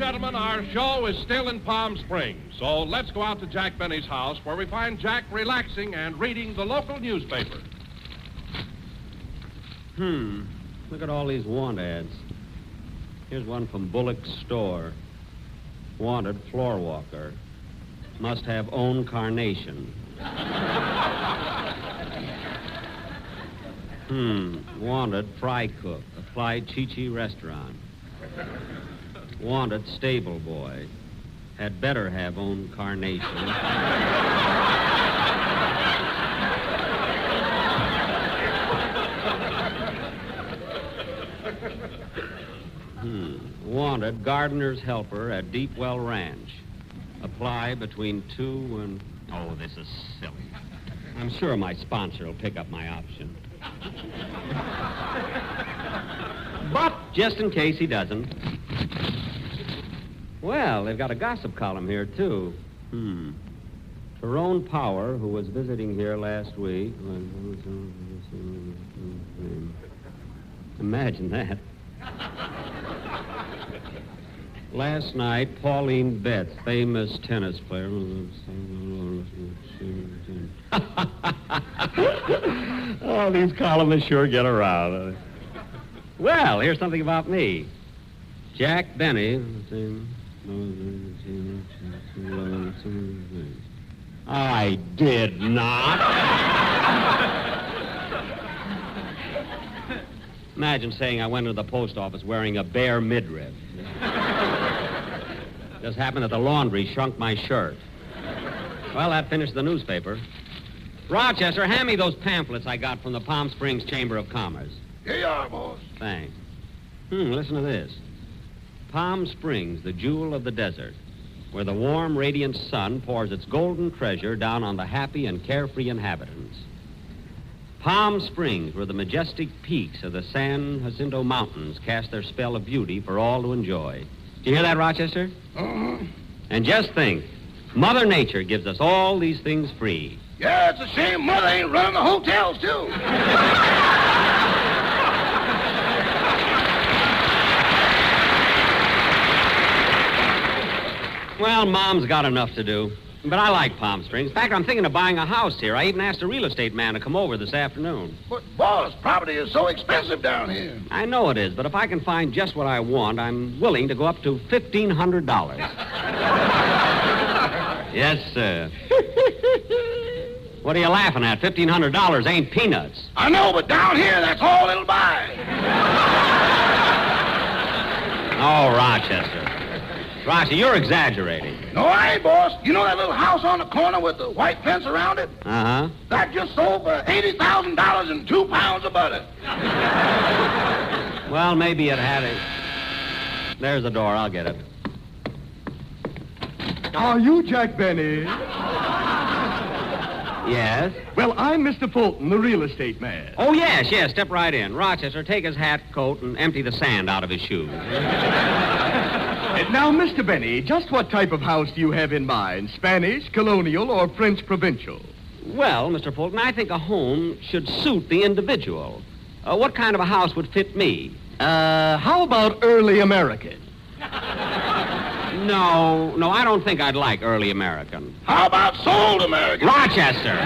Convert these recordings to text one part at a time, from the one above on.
gentlemen, our show is still in Palm Springs, so let's go out to Jack Benny's house where we find Jack relaxing and reading the local newspaper. Look at all these want ads. Here's one from Bullock's store. Wanted floor walker. Must have own carnation. Wanted fry cook. Apply Chi-Chi restaurant. Wanted stable boy. Had better have own carnation. Wanted gardener's helper at Deepwell Ranch. Apply between 2 and... Oh, this is silly. I'm sure my sponsor will pick up my option. But just in case he doesn't. Well, they've got a gossip column here, too. Tyrone Power, who was visiting here last week... Imagine that. Last night, Pauline Betts, famous tennis player... Oh, these columnists sure get around. Well, here's something about me. Jack Benny... I did not. Imagine saying I went to the post office wearing a bare midriff. Just happened that the laundry shrunk my shirt. Well, that finished the newspaper. Rochester, hand me those pamphlets I got from the Palm Springs Chamber of Commerce. Here you are, boss. Thanks. Listen to this. Palm Springs, the jewel of the desert, where the warm, radiant sun pours its golden treasure down on the happy and carefree inhabitants. Palm Springs, where the majestic peaks of the San Jacinto Mountains cast their spell of beauty for all to enjoy. Do you hear that, Rochester? And just think, Mother Nature gives us all these things free. Yeah, it's a shame Mother ain't running the hotels, too. Well, Mom's got enough to do. But I like Palm Springs. In fact, I'm thinking of buying a house here. I even asked a real estate man to come over this afternoon. But, boss, property is so expensive down here. I know it is, but if I can find just what I want, I'm willing to go up to $1,500. Yes, sir. What are you laughing at? $1,500 ain't peanuts. I know, but down here, that's all it'll buy. Oh, Rochester. Rochester, you're exaggerating. No, I ain't, boss. You know that little house on the corner with the white fence around it? Uh-huh. That just sold for $80,000 and 2 pounds of butter. Well, maybe it had it. There's the door. I'll get it. Are you Jack Benny? Yes? Well, I'm Mr. Fulton, the real estate man. Oh, yes. Step right in. Rochester, take his hat, coat, and empty the sand out of his shoes. Now, Mr. Benny, just what type of house do you have in mind? Spanish, colonial, or French provincial? Well, Mr. Fulton, I think a home should suit the individual. What kind of a house would fit me? How about early American? No, I don't think I'd like early American. How about sold American? Rochester!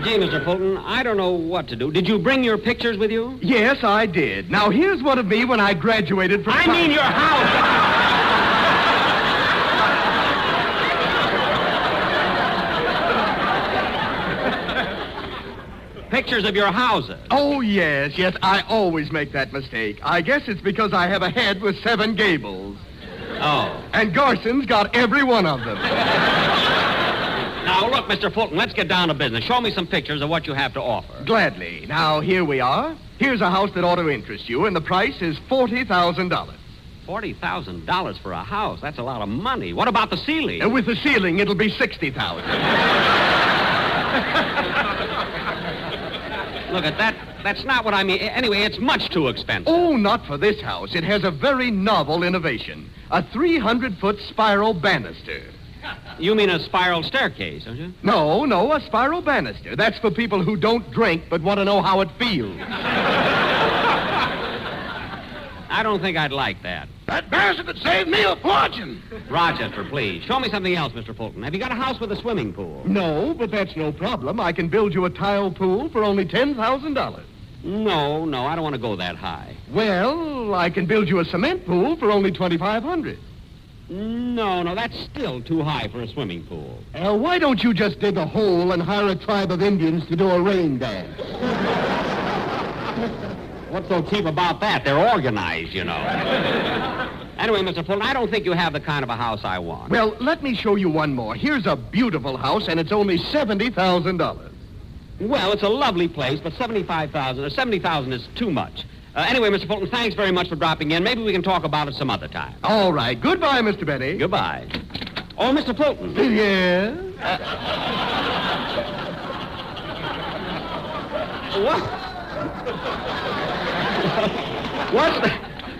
Gee, Mr. Fulton, I don't know what to do. Did you bring your pictures with you? Yes, I did. Now, here's one of me when I graduated from... I mean your house! Pictures of your houses. Oh, yes, I always make that mistake. I guess it's because I have a head with 7 gables. Oh. And Garson's got every one of them. Now, look, Mr. Fulton, let's get down to business. Show me some pictures of what you have to offer. Gladly. Now, here we are. Here's a house that ought to interest you, and the price is $40,000. $40,000 for a house? That's a lot of money. What about the ceiling? And with the ceiling, it'll be $60,000. Look at that. That's not what I mean. Anyway, it's much too expensive. Oh, not for this house. It has a very novel innovation. A 300-foot spiral banister. You mean a spiral staircase, don't you? No, a spiral banister. That's for people who don't drink but want to know how it feels. I don't think I'd like that. That banister could save me a fortune. Rochester, please. Show me something else, Mr. Fulton. Have you got a house with a swimming pool? No, but that's no problem. I can build you a tile pool for only $10,000. No, I don't want to go that high. Well, I can build you a cement pool for only $2,500. No, that's still too high for a swimming pool. Why don't you just dig a hole and hire a tribe of Indians to do a rain dance? What's so cheap about that? They're organized, you know. Anyway, Mr. Fulton, I don't think you have the kind of a house I want. Well, let me show you one more. Here's a beautiful house, and it's only $70,000. Well, it's a lovely place, but $70,000 is too much. Anyway, Mr. Fulton, thanks very much for dropping in. Maybe we can talk about it some other time. All right. Goodbye, Mr. Benny. Goodbye. Oh, Mr. Fulton. Yes?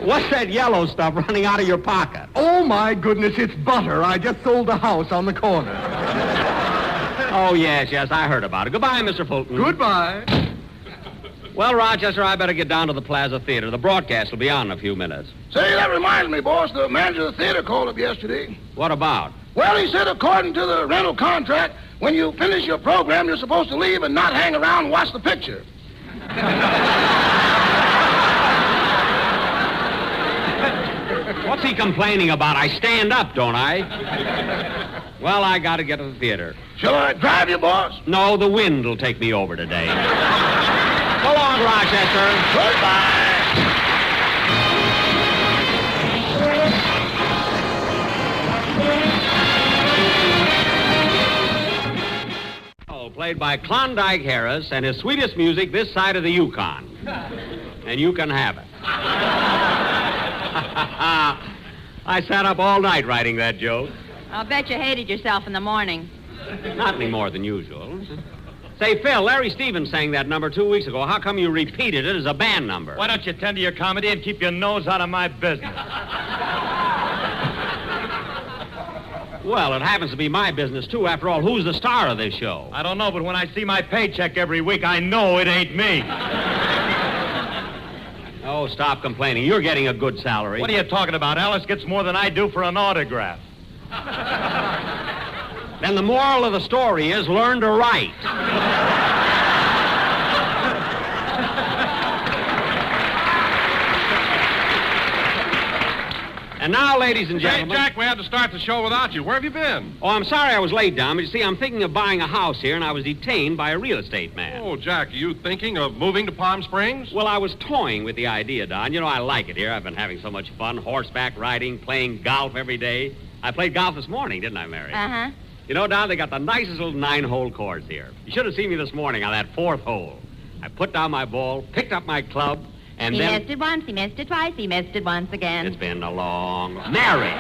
What's that yellow stuff running out of your pocket? Oh, my goodness, it's butter. I just sold the house on the corner. Oh, yes, I heard about it. Goodbye, Mr. Fulton. Goodbye. Well, Rochester, I better get down to the Plaza Theater. The broadcast will be on in a few minutes. Say, that reminds me, boss, the manager of the theater called up yesterday. What about? Well, he said according to the rental contract, when you finish your program, you're supposed to leave and not hang around and watch the picture. What's he complaining about? I stand up, don't I? Well, I got to get to the theater. Shall I drive you, boss? No, the wind will take me over today. So long, Rochester. Goodbye. Played by Klondike Harris and his sweetest music this side of the Yukon. And you can have it. I sat up all night writing that joke. I'll bet you hated yourself in the morning. Not any more than usual. Say, Phil, Larry Stevens sang that number 2 weeks ago. How come you repeated it as a band number? Why don't you tend to your comedy and keep your nose out of my business? Well, it happens to be my business, too. After all, who's the star of this show? I don't know, but when I see my paycheck every week, I know it ain't me. Oh, stop complaining. You're getting a good salary. What are you talking about? Alice gets more than I do for an autograph. Then the moral of the story is learn to write. And now, ladies and gentlemen... Hey, Jack, we had to start the show without you. Where have you been? Oh, I'm sorry I was late, Don, but you see, I'm thinking of buying a house here, and I was detained by a real estate man. Oh, Jack, are you thinking of moving to Palm Springs? Well, I was toying with the idea, Don. You know, I like it here. I've been having so much fun, horseback riding, playing golf every day. I played golf this morning, didn't I, Mary? Uh-huh. You know, Don, they got the nicest little 9-hole course here. You should have seen me this morning on that 4th hole. I put down my ball, picked up my club, and He then... missed it once, he missed it twice, he missed it once again. It's been a long... Mary!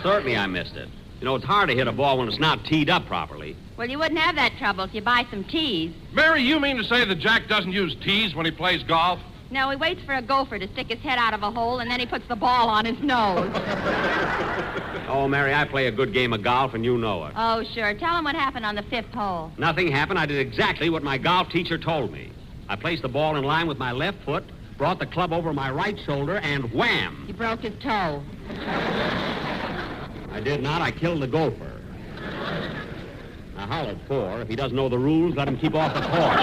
Certainly I missed it. You know, it's hard to hit a ball when it's not teed up properly. Well, you wouldn't have that trouble if you buy some tees. Mary, you mean to say that Jack doesn't use tees when he plays golf? No, he waits for a gopher to stick his head out of a hole, and then he puts the ball on his nose. Oh, Mary, I play a good game of golf, and you know it. Oh, sure. Tell him what happened on the 5th hole. Nothing happened. I did exactly what my golf teacher told me. I placed the ball in line with my left foot, brought the club over my right shoulder, and wham! He broke his toe. I did not. I killed the gopher. Now, hollered poor. If he doesn't know the rules, let him keep off the course.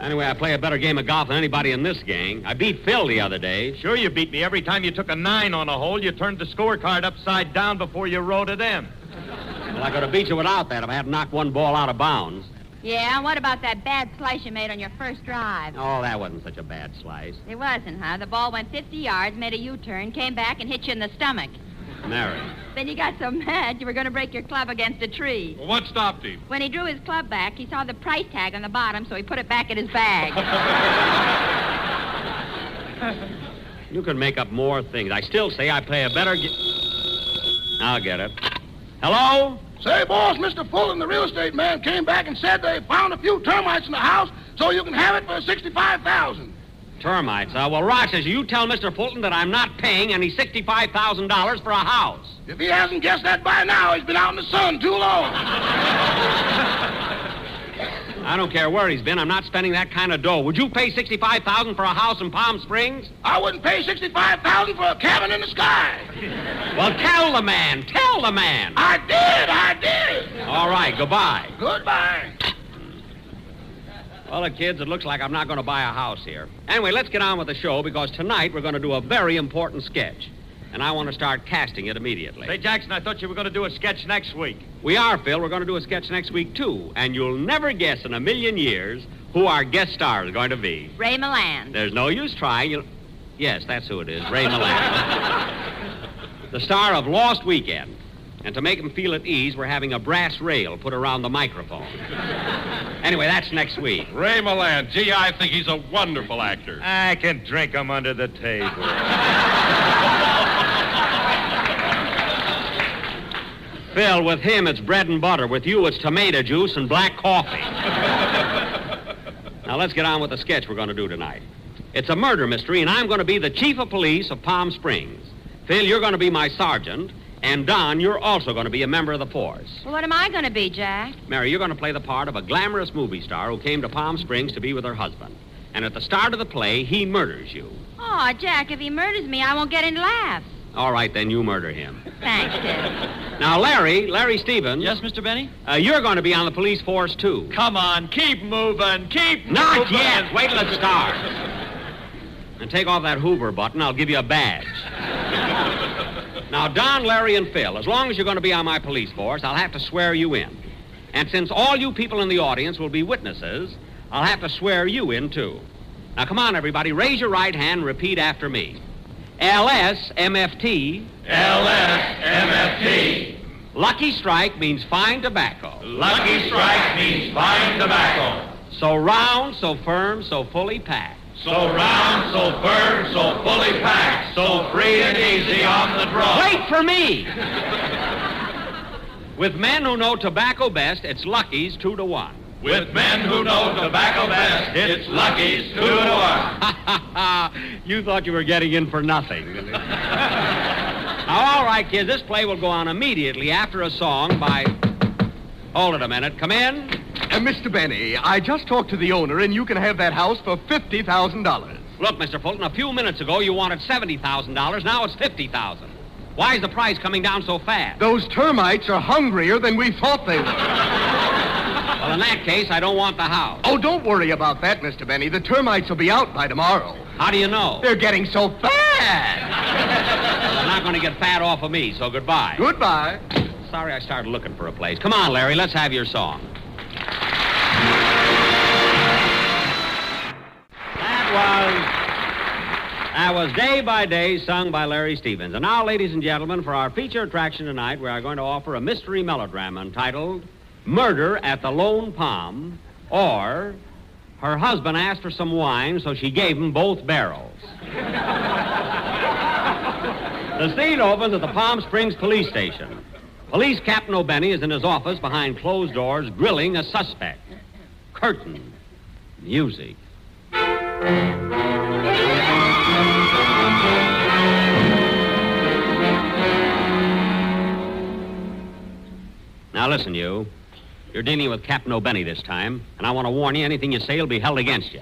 Anyway, I play a better game of golf than anybody in this gang. I beat Phil the other day. Sure you beat me. Every time you took a 9 on a hole, you turned the scorecard upside down before you wrote it in. Well, I could have beat you without that if I hadn't knocked one ball out of bounds. Yeah, and what about that bad slice you made on your first drive? Oh, that wasn't such a bad slice. It wasn't, huh? The ball went 50 yards, made a U-turn, came back, and hit you in the stomach. Mary. Then you got so mad you were going to break your club against a tree. Well, what stopped him? When he drew his club back, he saw the price tag on the bottom, so he put it back in his bag. You can make up more things. I still say I play a better I'll get it. Hello? Say, boss, Mr. Fulton, the real estate man, came back and said they found a few termites in the house, so you can have it for $65,000. Termites, huh? Well, Rochester, you tell Mr. Fulton that I'm not paying any $65,000 for a house. If he hasn't guessed that by now, he's been out in the sun too long. I don't care where he's been. I'm not spending that kind of dough. Would you pay $65,000 for a house in Palm Springs? I wouldn't pay $65,000 for a cabin in the sky. Well, tell the man. Tell the man. I did. All right, goodbye. Goodbye. Well, kids, it looks like I'm not going to buy a house here. Anyway, let's get on with the show, because tonight we're going to do a very important sketch. And I want to start casting it immediately. Say, Jackson, I thought you were going to do a sketch next week. We are, Phil. We're going to do a sketch next week, too. And you'll never guess in a million years who our guest star is going to be. Ray Milland. There's no use trying. Yes, that's who it is, Ray Milland. The star of Lost Weekend. And to make him feel at ease, we're having a brass rail put around the microphone. Anyway, that's next week. Ray Milland. Gee, I think he's a wonderful actor. I can drink him under the table. Phil, with him, it's bread and butter. With you, it's tomato juice and black coffee. Now, let's get on with the sketch we're going to do tonight. It's a murder mystery, and I'm going to be the chief of police of Palm Springs. Phil, you're going to be my sergeant, and Don, you're also going to be a member of the force. Well, what am I going to be, Jack? Mary, you're going to play the part of a glamorous movie star who came to Palm Springs to be with her husband. And at the start of the play, he murders you. Oh, Jack, if he murders me, I won't get any laughs. All right, then, you murder him. Thanks, kid. Now, Larry Stevens. Yes, Mr. Benny? You're going to be on the police force, too. Come on, keep moving, Not yet. Wait till it starts. And take off that Hoover button. I'll give you a badge. Now, Don, Larry, and Phil, as long as you're going to be on my police force, I'll have to swear you in. And since all you people in the audience will be witnesses, I'll have to swear you in, too. Now, come on, everybody. Raise your right hand and repeat after me. LSMFT. LSMFT. Lucky strike means fine tobacco. Lucky strike means fine tobacco. So round, so firm, so fully packed. So round, so firm, so fully packed, so free and easy on the draw. Wait for me! With men who know tobacco best, it's Lucky's 2-to-1. With men who know tobacco best, it's Lucky's 2-to-1. You thought you were getting in for nothing. Now, all right, kids, this play will go on immediately after a song by... Hold it a minute. Come in. Mr. Benny, I just talked to the owner, and you can have that house for $50,000. Look, Mr. Fulton, a few minutes ago you wanted $70,000. Now it's $50,000. Why is the price coming down so fast? Those termites are hungrier than we thought they were. Well, in that case, I don't want the house. Oh, don't worry about that, Mr. Benny. The termites will be out by tomorrow. How do you know? They're getting so fat. They're not going to get fat off of me, so goodbye. Goodbye. Sorry I started looking for a place. Come on, Larry, let's have your song. That was Day by Day, sung by Larry Stevens. And now, ladies and gentlemen, for our feature attraction tonight, we are going to offer a mystery melodrama entitled Murder at the Lone Palm, or Her Husband Asked for Some Wine, so she gave him both barrels. The scene opens at the Palm Springs police station. Police Captain O'Benny is in his office behind closed doors, grilling a suspect. Curtain. Music. Now listen, you. You're dealing with Captain O'Benny this time, and I want to warn you, anything you say will be held against you.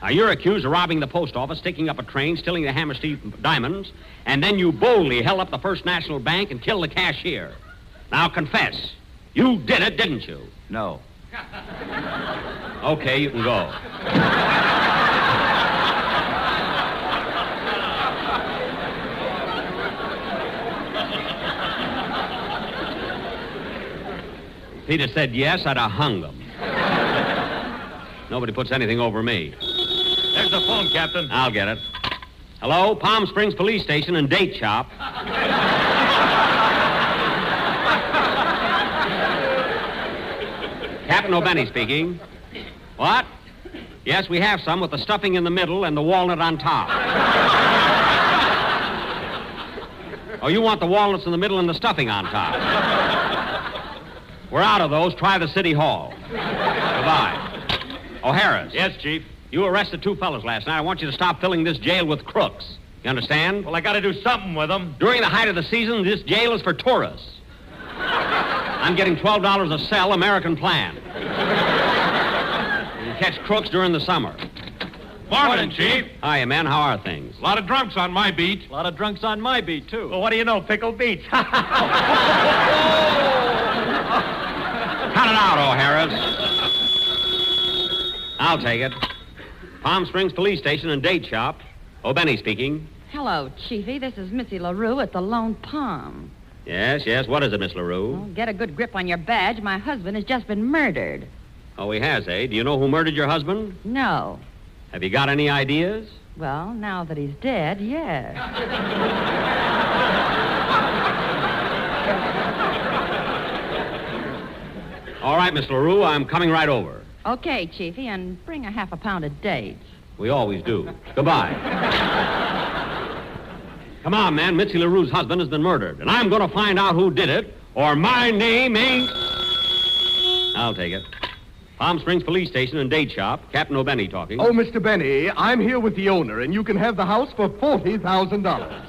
Now, you're accused of robbing the post office, sticking up a train, stealing the Hammerstein diamonds, and then you boldly held up the First National Bank and killed the cashier. Now, confess. You did it, didn't you? No. Okay, you can go. If he'd have said yes, I'd have hung them. Nobody puts anything over me. There's the phone, Captain. I'll get it. Hello, Palm Springs Police Station and Date Shop. Captain O'Benny speaking. What? Yes, we have some with the stuffing in the middle and the walnut on top. Oh, you want the walnuts in the middle and the stuffing on top. We're out of those. Try the city hall. Goodbye. Oh, Harris. Yes, Chief. You arrested two fellas last night. I want you to stop filling this jail with crooks. You understand? Well, I got to do something with them. During the height of the season, this jail is for tourists. I'm getting $12 a cell, American plan. catch crooks during the summer. Morning, Chief. Hiya, men. How are things? A lot of drunks on my beat. A lot of drunks on my beat, too. Well, what do you know? Pickle beach. Cut it out, O'Hara's. I'll take it. Palm Springs Police Station and Date Shop. O'Benny speaking. Hello, Chiefy. This is Missy LaRue at the Lone Palm. Yes, yes. What is it, Miss LaRue? Oh, get a good grip on your badge. My husband has just been murdered. Oh, he has, eh? Do you know who murdered your husband? No. Have you got any ideas? Well, now that he's dead, yes. All right, Miss LaRue. I'm coming right over. Okay, Chiefy, and bring a half a pound of dates. We always do. Goodbye. Come on, man. Mitzi LaRue's husband has been murdered, and I'm going to find out who did it, or my name ain't... I'll take it. Palm Springs Police Station and Date Shop. Captain O'Benny talking. Oh, Mr. Benny, I'm here with the owner, and you can have the house for $40,000.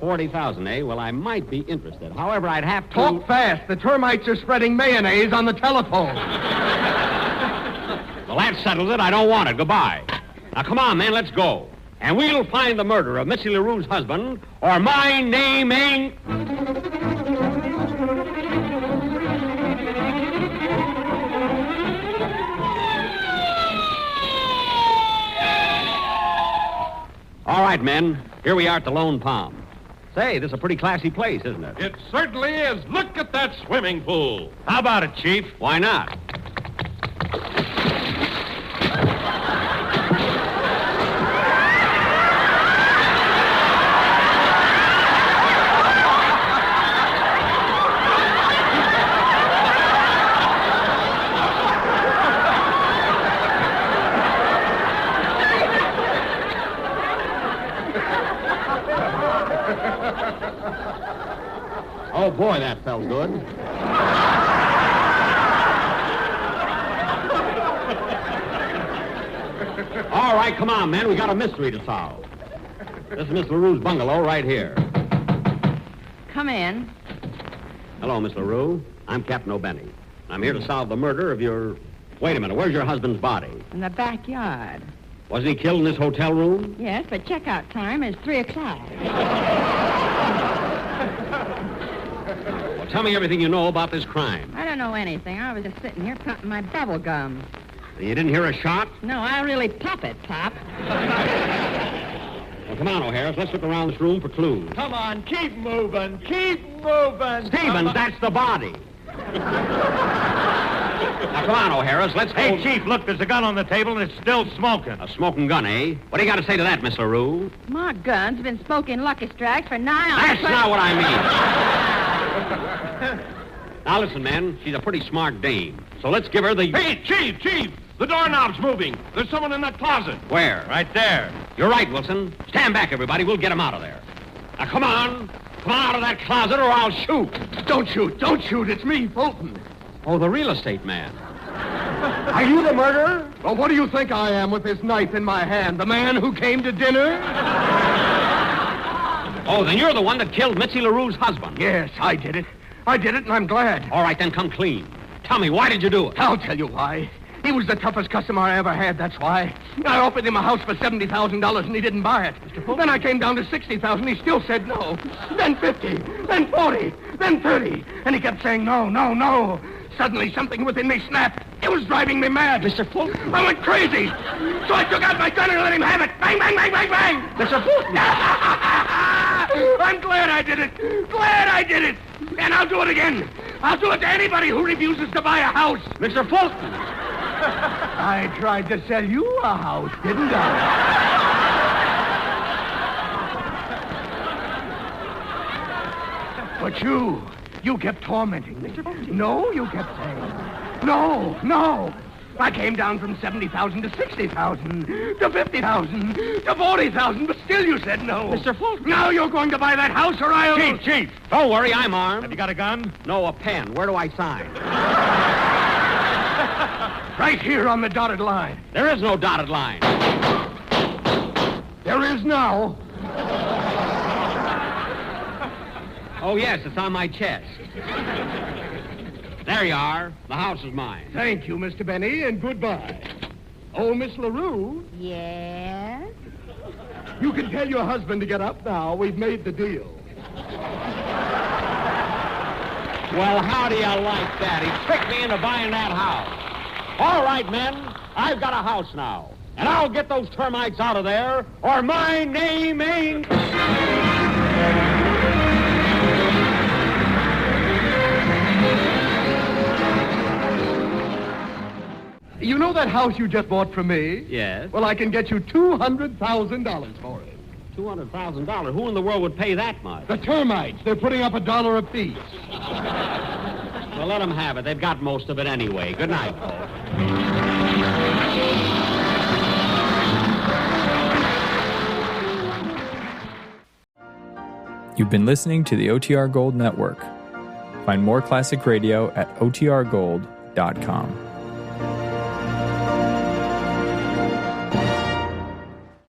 40,000, eh? Well, I might be interested. However, I'd have to... Talk fast. The termites are spreading mayonnaise on the telephone. Well, that settles it. I don't want it. Goodbye. Now, come on, man. Let's go. And we'll find the murderer of Mitzi LaRue's husband, or my name ain't... All right, men. Here we are at the Lone Palm. Say, this is a pretty classy place, isn't it? It certainly is. Look at that swimming pool. How about it, Chief? Why not? Oh, boy, that felt good. All right, come on, man. We got a mystery to solve. This is Miss LaRue's bungalow right here. Come in. Hello, Miss LaRue. I'm Captain O'Benny. I'm here to solve the murder of your... Wait a minute. Where's your husband's body? In the backyard. Wasn't he killed in this hotel room? Yes, but checkout time is 3 o'clock. Well, tell me everything you know about this crime. I don't know anything. I was just sitting here popping my bubble gum. You didn't hear a shot? No, I really pop it, Pop. Well, come on, O'Hara's. Let's look around this room for clues. Come on, keep moving. Keep moving. Stevens, that's the body. Now, come on, O'Hara's. Let's go. Hey, Chief, look, there's a gun on the table, and it's still smoking. A smoking gun, eh? What do you got to say to that, Miss LaRue? My gun's been smoking Lucky Strikes for 9 hours. That's not what I mean. Now, listen, man. She's a pretty smart dame. So let's give her the... Hey, Chief! The doorknob's moving. There's someone in that closet. Where? Right there. You're right, Wilson. Stand back, everybody. We'll get him out of there. Now, come on. Come on out of that closet or I'll shoot. Don't shoot. Don't shoot. It's me, Fulton. Oh, the real estate man. Are you the murderer? Well, what do you think I am with this knife in my hand? The man who came to dinner? Oh, then you're the one that killed Mitzi LaRue's husband. Yes, I did it. I did it, and I'm glad. All right, then come clean. Tell me, why did you do it? I'll tell you why. He was the toughest customer I ever had, that's why. I offered him a house for $70,000, and he didn't buy it. Then I came down to $60,000. He still said no. Then 50, then 40, then 30. And he kept saying no, no, no. Suddenly, something within me snapped. It was driving me mad. Mr. Fulton. I went crazy. So I took out my gun and let him have it. Bang, bang, bang, bang, bang. Mr. Fulton. I'm glad I did it. Glad I did it. And I'll do it again. I'll do it to anybody who refuses to buy a house. Mr. Fulton. I tried to sell you a house, didn't I? But you kept tormenting me. No, you kept saying, no, no. I came down from 70,000 to 60,000, to 50,000, to 40,000, but still you said no. Mr. Fulton. Now you're going to buy that house or I'll... Chief. Don't worry, I'm armed. Have you got a gun? No, a pen. Where do I sign? Right here on the dotted line. There is no dotted line. There is now. Oh, yes, it's on my chest. There you are. The house is mine. Thank you, Mr. Benny, and goodbye. Oh, Miss LaRue, Yes? you can tell your husband to get up now. We've made the deal. Well, how do you like that? He tricked me into buying that house. All right, men, I've got a house now. And I'll get those termites out of there, or my name ain't... You know that house you just bought from me? Yes? Well, I can get you $200,000 for it. $200,000? Who in the world would pay that much? The termites. They're putting up $1 apiece. Well, let them have it. They've got most of it anyway. Good night, folks. You've been listening to the OTR Gold Network. Find more classic radio at otrgold.com.